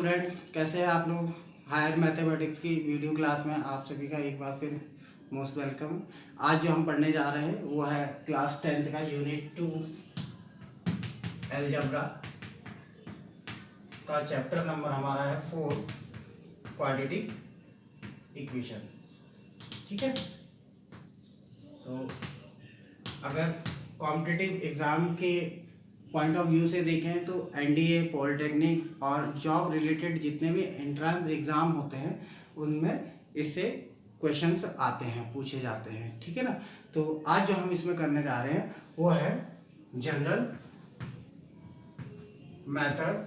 Students, कैसे हैं आप लोग। हायर मैथमेटिक्स की वीडियो क्लास में आप सभी का एक बार फिर मोस्ट वेलकम। आज जो हम पढ़ने जा रहे हैं वो है क्लास 10th का यूनिट 2 अलजेब्रा का चैप्टर नंबर हमारा है 4 क्वाड्रेटिक इक्वेशन। ठीक है, तो अगर कॉम्पिटिटिव एग्ज़ाम के पॉइंट ऑफ व्यू से देखें तो एनडीए, पॉलिटेक्निक और जॉब रिलेटेड जितने भी एंट्रेंस एग्ज़ाम होते हैं उनमें इससे क्वेश्चंस आते हैं, पूछे जाते हैं। ठीक है ना, तो आज जो हम इसमें करने जा रहे हैं वो है general method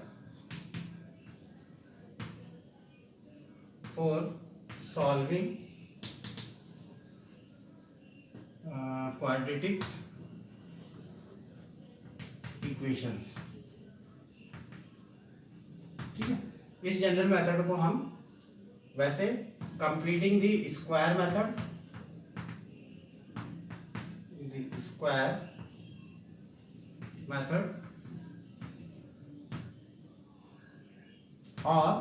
for solving quadratic equation. ठीक है, इस जनरल मेथड को हम वैसे कंप्लीटिंग द स्क्वायर मेथड, और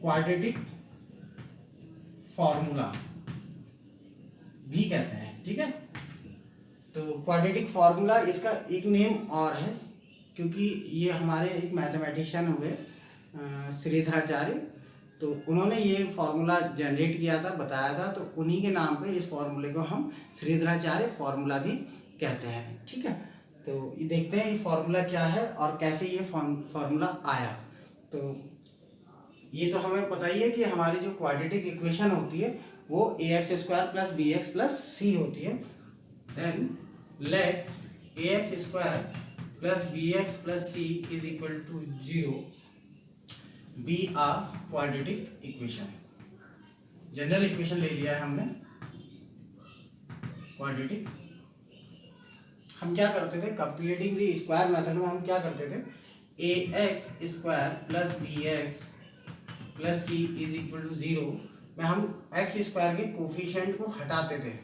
क्वाड्रेटिक फॉर्मूला भी कहते हैं। ठीक है, तो क्वाड्रेटिक फार्मूला इसका एक नेम और है, क्योंकि ये हमारे एक मैथमेटिशियन हुए श्रीधराचार्य, तो उन्होंने ये फार्मूला जनरेट किया था, बताया था, तो उन्हीं के नाम पे इस फार्मूले को हम श्रीधराचार्य फार्मूला भी कहते हैं। ठीक है, तो ये देखते हैं ये फार्मूला क्या है और कैसे ये फार्मूला आया। तो ये तो हमें पता ही है कि हमारी जो क्वाड्रेटिक इक्वेशन होती है वो ax square plus B X plus C होती है। Then let ax square plus bx plus c is equal to 0 be a quadratic equation। General equation ले लिया है हमने क्वाड्रेटिक। हम क्या करते थे कंप्लीटिंग द स्क्वायर मेथड में, हम क्या करते थे ax square plus bx plus c is equal to 0 में हम x स्क्वायर के कोफिशिएंट को हटाते थे।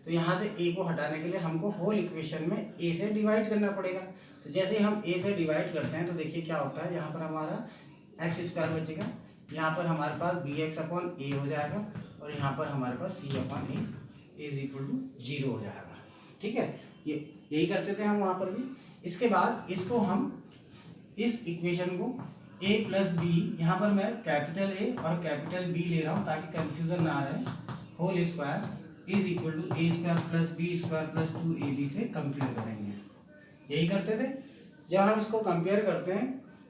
तो यहाँ से a को हटाने के लिए हमको होल इक्वेशन में a से डिवाइड करना पड़ेगा। तो जैसे ही हम a से डिवाइड करते हैं तो देखिए क्या होता है, यहाँ पर हमारा x स्क्वायर बचेगा, यहाँ पर हमारे पास bx अपॉन a हो जाएगा और यहाँ पर हमारे पास c upon a is equal to 0 हो जाएगा। ठीक है, ये यही करते थे हम वहाँ पर भी। इसके बाद इसको हम इस इक्वेशन को a प्लस बी, यहाँ पर मैं कैपिटल A और कैपिटल B ले रहा हूँ ताकि कंफ्यूजन ना रहे, whole square is equal to A square plus B square plus 2ab से कंपेयर करेंगे। यही करते थे। जब हम इसको कंपेयर करते हैं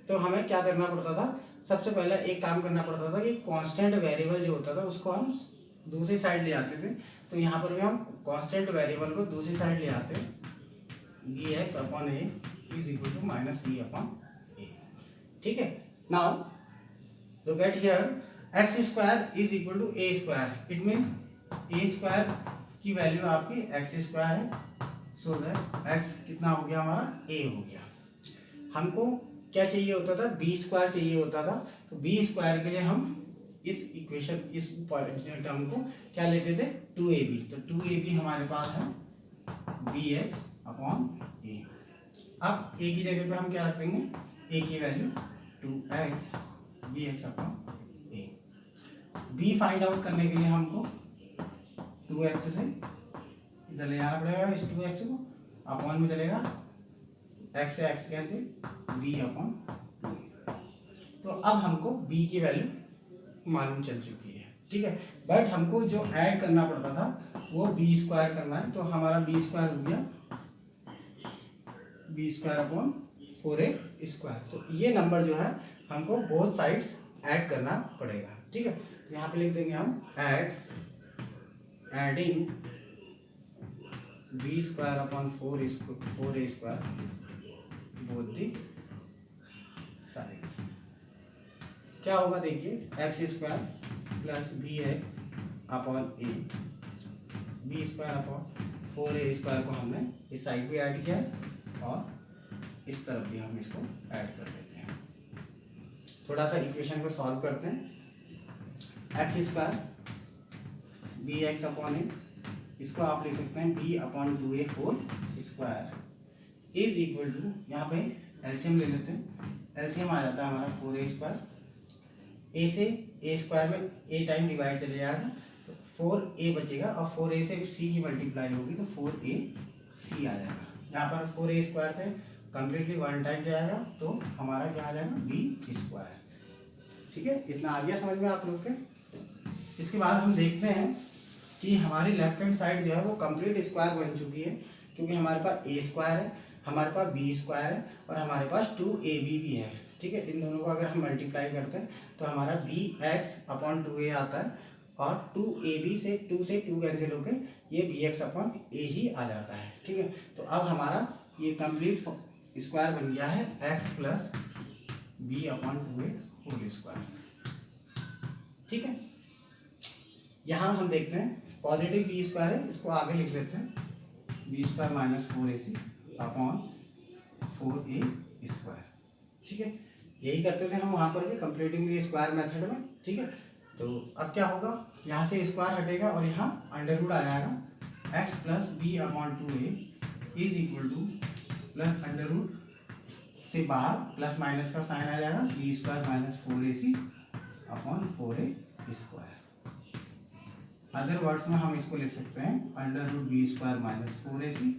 तो हमें क्या करना पड़ता था, सबसे पहले एक काम करना पड़ता था कि कांस्टेंट वेरिएबल जो होता था उसको हम दूसरी साइड ले आते थे। तो यहाँ पर भी हम कांस्टेंट वेरिएबल को दूसरी साइड ले आते हैं, B X upon A is equal to minus C upon A. ठीक है, now look at here, X square is equal to A square, it means A square की वैल्यू आपकी एक्स स्क्वायर है, सो दैट एक्स कितना हो गया हमारा ए हो गया। हमको क्या चाहिए होता था, बी स्क्वायर चाहिए होता था। तो बी स्क्वायर के लिए हम इस इक्वेशन, इस टर्म को क्या लेते थे 2ab। तो 2ab हमारे पास है बी एक्स अपॉन ए। अब ए की जगह पे हम क्या रख देंगे, ए की value 2x B X upon A. B find out करने के लिए हमको 2x से इधर ले जाना पड़ेगा, इस 2x को अपॉन में चलेगा, x से x कैंसिल, b अपॉन 2। तो अब हमको b की वैल्यू मालूम चल चुकी है। ठीक है, बट हमको जो ऐड करना पड़ता था वो b स्क्वायर करना है। तो हमारा b स्क्वायर हो गया b square upon 4a square. तो ये नंबर जो है हमको बोथ साइड्स ऐड करना पड़ेगा। ठीक है, यहाँ पे लिख देंगे हम adding B square upon 4a square both the side. क्या होगा देखिए, X square plus B X upon A, B square upon 4a square को हमने इस साइड भी ऐड किया है और इस तरफ भी हम इसको ऐड कर देते हैं। थोड़ा सा इक्वेशन को सॉल्व करते हैं। X square B X upon A, इसको आप लिख सकते हैं b upon 2a whole square is equal to, यहाँ पे एलसीएम ले लेते हैं, एलसीएम आ जाता है हमारा 4a स्क्वायर ए से ए स्क्वायर में ए टाइम डिवाइड चले जाएगा तो 4a बचेगा और 4a से c की मल्टीप्लाई होगी तो 4ac आ जाएगा। यहाँ पर 4a स्क्वायर से कम्प्लीटली 1 टाइम जाएगा तो हमारा क्या आ जाएगा b स्क्वायर। ठीक है, इतना आ गया समझ में आप लोग के। इसके बाद हम देखते हैं कि हमारी लेफ्ट हैंड साइड जो है वो कंप्लीट स्क्वायर बन चुकी है, क्योंकि हमारे पास a स्क्वायर है, हमारे पास b स्क्वायर है और हमारे पास 2ab भी है। ठीक है, इन दोनों को अगर हम मल्टीप्लाई करते हैं तो हमारा bx/2a आता है और 2ab से 2 कैंसिल होकर ये bx/a ही आ जाता है। ठीक है, तो अब हमारा ये कंप्लीट स्क्वायर बन गया है x plus b/2a whole square. ठीक है, यहाँ हम देखते हैं पॉजिटिव बी स्क्वायर है, इसको आगे लिख लेते हैं B square minus 4ac/4a square. ठीक है, यही करते थे हम वहाँ पर भी कंप्लीटिंग द स्क्वायर मेथड में। ठीक है, तो अब क्या होगा, यहाँ से स्क्वायर हटेगा और यहाँ अंडर रूट आ जाएगा x plus b/2a is equal to plus under root से बाहर प्लस माइनस का साइन आ जाएगा B square minus 4ac/4a square. Other words में हम इसको लिख सकते हैं under root B square minus 4ac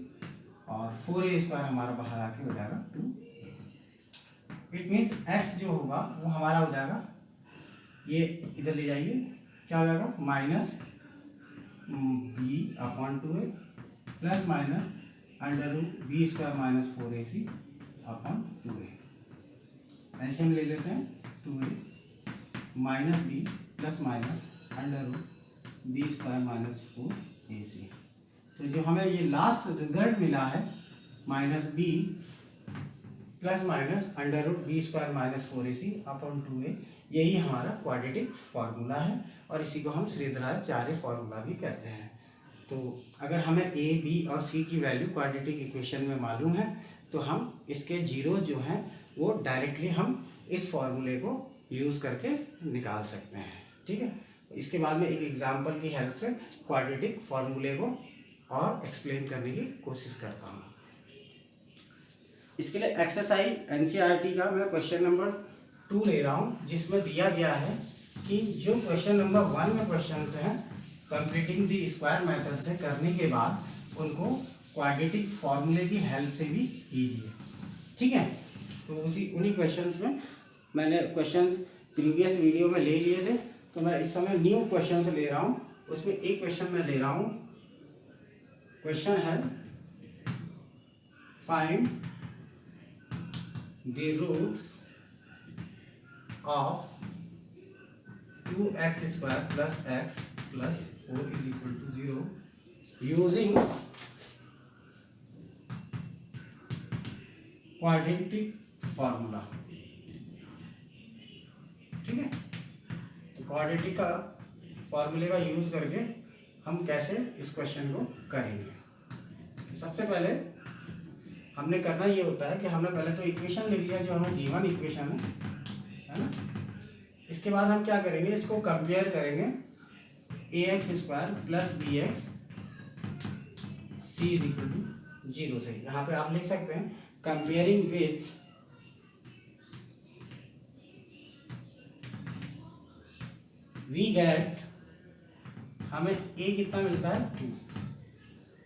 और 4a स्क्वायर हमारा बाहर आके हो जाएगा 2a। इट मीन्स x जो होगा वो हमारा हो जाएगा, ये इधर ले जाइए, क्या हो जाएगा minus b/2a plus minus under root B square minus 4ac/2a। ऐसे हम ले लेते हैं 2a minus b plus minus under root B square minus 4ac। तो जो हमें ये लास्ट रिजल्ट मिला है minus B plus minus under root B square minus 4ac/2a, यही हमारा क्वाड्रेटिक फार्मूला है और इसी को हम श्रीधराचार्य फार्मूला भी कहते हैं। तो अगर हमें a, b और c की वैल्यू क्वाड्रेटिक इक्वेशन में मालूम है तो हम इसके जीरोज जो हैं वो डायरेक्टली हम इस फार्मूले को यूज़ करके निकाल सकते हैं। ठीक है, इसके बाद में एक एग्जांपल की हेल्प से क्वाड्रेटिक फार्मूले को और एक्सप्लेन करने की कोशिश करता हूँ। इसके लिए एक्सरसाइज एनसीईआरटी का मैं क्वेश्चन नंबर 2 ले रहा हूँ, जिसमें दिया गया है कि जो क्वेश्चन नंबर 1 में क्वेश्चन हैं कंप्लीटिंग द स्क्वायर मेथड से करने के बाद उनको क्वाड्रेटिक फार्मूले की हेल्प से भी कीजिए। ठीक है, तो उन्हीं क्वेश्चंस में मैंने क्वेश्चंस प्रीवियस वीडियो में ले लिए थे, तो मैं इस समय न्यू क्वेश्चन ले रहा हूँ। उसमें एक क्वेश्चन मैं ले रहा हूँ, क्वेश्चन है find the roots of 2x square plus x plus 4 is equal to 0 using quadratic formula. ठीक है, क्वाड्रेटिक का फार्मूले का यूज करके हम कैसे इस क्वेश्चन को करेंगे। सबसे पहले हमने करना ये होता है कि हमने पहले तो इक्वेशन लिख लिया जो हमें गिवन इक्वेशन है ना। इसके बाद हम क्या करेंगे, इसको कंपेयर करेंगे ax square plus bx c is equal to 0 से। यहाँ पे आप लिख सकते हैं कंपेयरिंग विथ वी गेट, हमें a कितना मिलता है 2,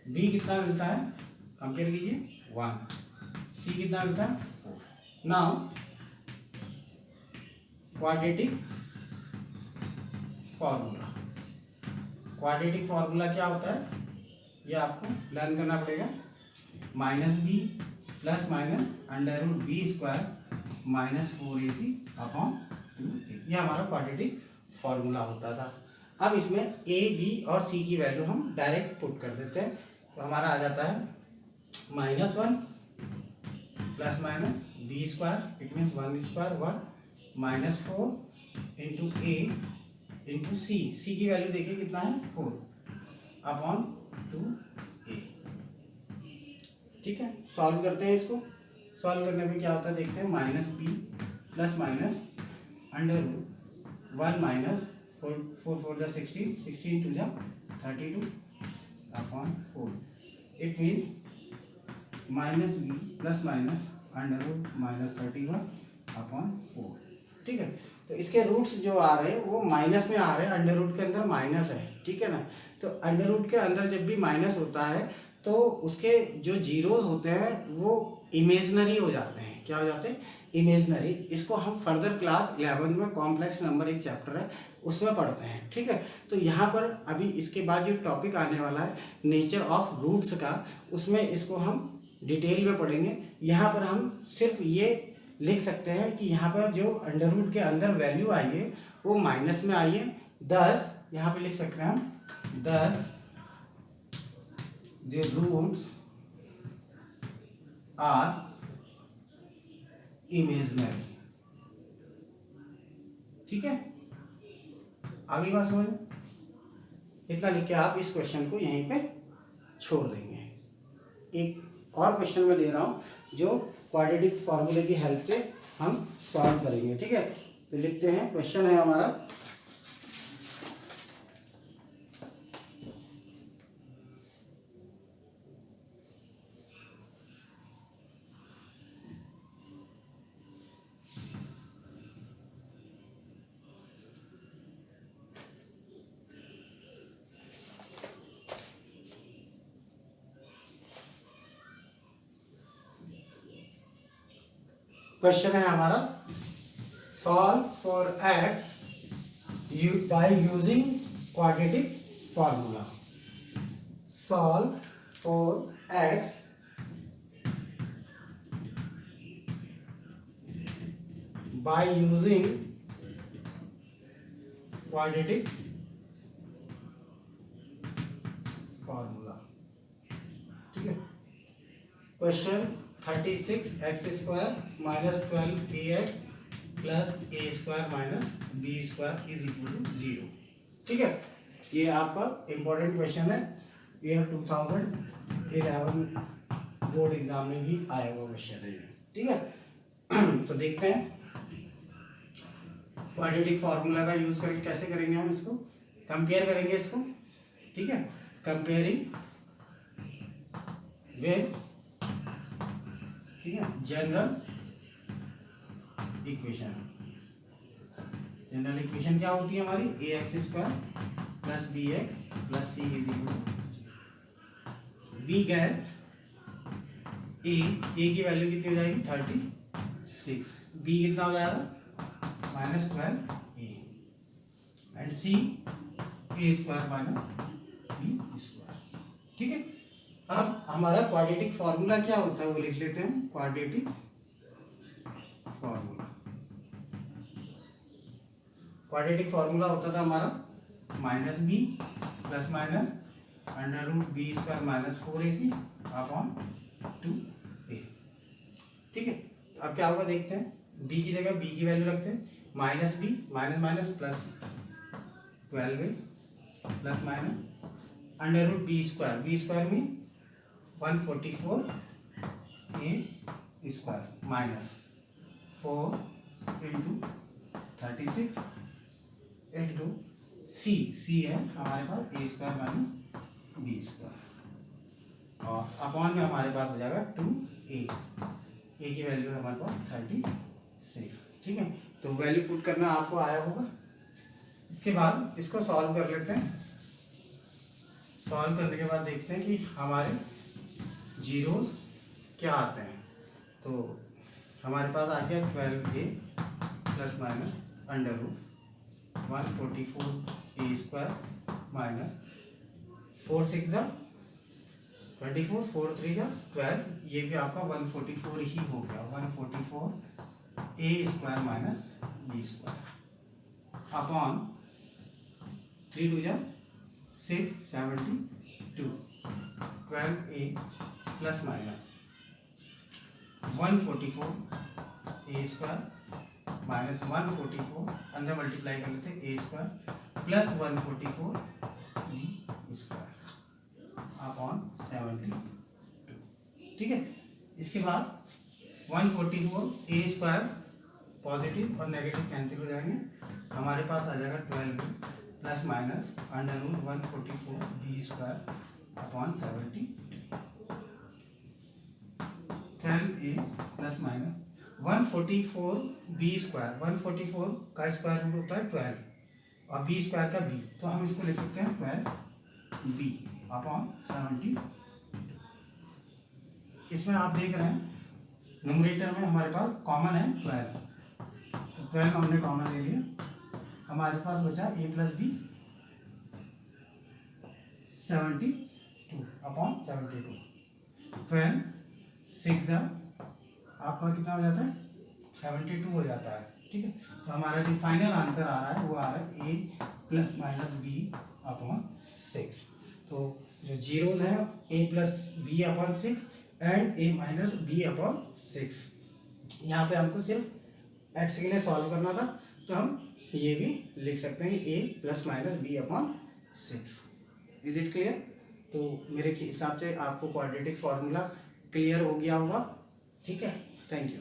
b कितना मिलता है कंपेयर कीजिए 1, c कितना मिलता है 4। Now quadratic formula, quadratic formula क्या होता है ये आपको लर्न करना पड़ेगा। Minus B plus minus under root B square minus 4ac/2a, ये हमारा क्वाड्रेटिक फार्मूला होता था। अब इसमें a, b और c की वैल्यू हम डायरेक्ट पुट कर देते हैं, तो हमारा आ जाता है -1 plus minus B square, it means 1 square 1 minus 4 into a into C, C की वैल्यू देखिए कितना है 4/2a। ठीक है, सॉल्व करते हैं इसको। सॉल्व करने में क्या होता है देखते हैं, minus B plus minus under root 1 minus 4 4 जा 16 16 2 जा 32/4, it mean minus B plus minus under root -31/4। ठीक है, तो इसके रूट्स जो आ रहे हैं वो माइनस में आ रहे हैं, अंडर रूट के अंदर माइनस है, ठीक है ना। तो अंडर रूट के अंदर जब भी माइनस होता है तो उसके जो जीरोस होते हैं वो इमेजनरी हो जाते हैं। क्या हो जाते हैं? इमेजनरी। इसको हम फर्दर क्लास 11 में कॉम्प्लेक्स नंबर एक चैप्टर है उसमें पढ़ते हैं, ठीक है। तो यहाँ पर अभी इसके बाद जो टॉपिक आने वाला है नेचर ऑफ रूट्स का, उसमें इसको हम डिटेल में पढ़ेंगे। यहाँ पर हम सिर्फ ये लिख सकते हैं कि यहाँ पर जो अंडर रूट के अंदर वैल्यू आई है वो माइनस में आई है 10। यहाँ पे लिख सकते हैं हम 10 the roots are imaginary, ठीक है। आगे बात समझ, इतना लिख के आप इस क्वेश्चन को यहीं पे छोड़ देंगे। एक और क्वेश्चन में ले रहा हूं जो क्वाड्रेटिक फॉर्मूले की हेल्प से हम सॉल्व करेंगे, ठीक है। तो लिखते हैं, क्वेश्चन है हमारा क्वेश्चन है हमारा solve for X by using quadratic formula. Solve for X by using quadratic formula, ठीक है। Question 36 X square minus 12 A X plus A square minus B square is equal to 0, ठीक है। ये आपका इंपॉर्टेंट क्वेश्चन है, ये 2011 board exam में भी आया हुआ क्वेश्चन है, ठीक है। तो देखते हैं क्वाड्रेटिक फार्मूला का यूज करके कैसे करेंगे हम इसको, कंपेयर करेंगे इसको, ठीक है। कंपेयरिंग विद, ठीक है, जनरल इक्वेशन। जनरल इक्वेशन क्या होती है हमारी? A X square plus B X plus C is equal to we get A की वैल्यू कितनी हो जाएगी 36, बी कितना हो जाएगा -12 A and C A square minus B square, ठीक है। अब हमारा क्वाड्रेटिक फॉर्मूला क्या होता है वो लिख लेते हैं। क्वाड्रेटिक फॉर्मूला, क्वाड्रेटिक फॉर्मूला होता था हमारा minus B plus minus under root B square minus 4ac upon 2a, ठीक है। अब क्या होगा देखते हैं, b की जगह b की वैल्यू रखते हैं, minus B minus minus plus 12a plus minus under root B square में 144 a square minus 4 into 36 into C है हमारे पास A square minus B square और अपॉन में हमारे पास हो जाएगा 2a, ए की वैल्यू है हमारे पास 36, ठीक है। तो वैल्यू पुट करना आपको आया होगा। इसके बाद इसको सॉल्व कर लेते हैं। सॉल्व करने के बाद देखते हैं कि हमारे जीरोस क्या आते हैं। तो हमारे पास आ गया 12a plus minus under root 144 ए स्क्वायर माइनस 4 6 जा 24 4 3 जा 12, ये भी आपका 144 ही हो गया, 144 ए square minus B square upon 3 2 जा 6 72 12a प्लस माइनस 144 ए स्क्वायर माइनस 144 अंदर मल्टीप्लाई कर लेते हैं a square plus 144 b square upon 72, ठीक है। इसके बाद 144 ए स्क्वायर पॉजिटिव और नेगेटिव कैंसिल हो जाएंगे, हमारे पास आ जाएगा 12 plus minus under root 144 b square upon 72, 12a plus minus 144 b square, 144 का स्क्वायर रूट होता है 12 और बी स्क्वायर का बी, तो हम इसको लिख सकते हैं 12 बी अपॉन 70। इसमें आप देख रहे हैं न्यूमरेटर में हमारे पास कॉमन है 12, तो 12 हमने कॉमन ले लिया, हमारे पास बचा a प्लस बी 72 अपॉन 72। 12 6 आपका कितना हो जाता है 72 हो जाता है। ठीक है, तो हमारा जो फाइनल आंसर आ रहा है वो आ रहा है a plus minus B upon 6। तो जो जीरोज हैं a plus B upon 6 and a minus B upon 6। यहाँ पे हमको सिर्फ x के लिए सॉल्व करना था, तो हम ये भी लिख सकते हैं a plus minus B upon 6। Is it clear? तो मेरे हिसाब से आपको क्वाड्रेटिक फार्मूला क्लियर हो गया होगा। ठीक है, थैंक यू।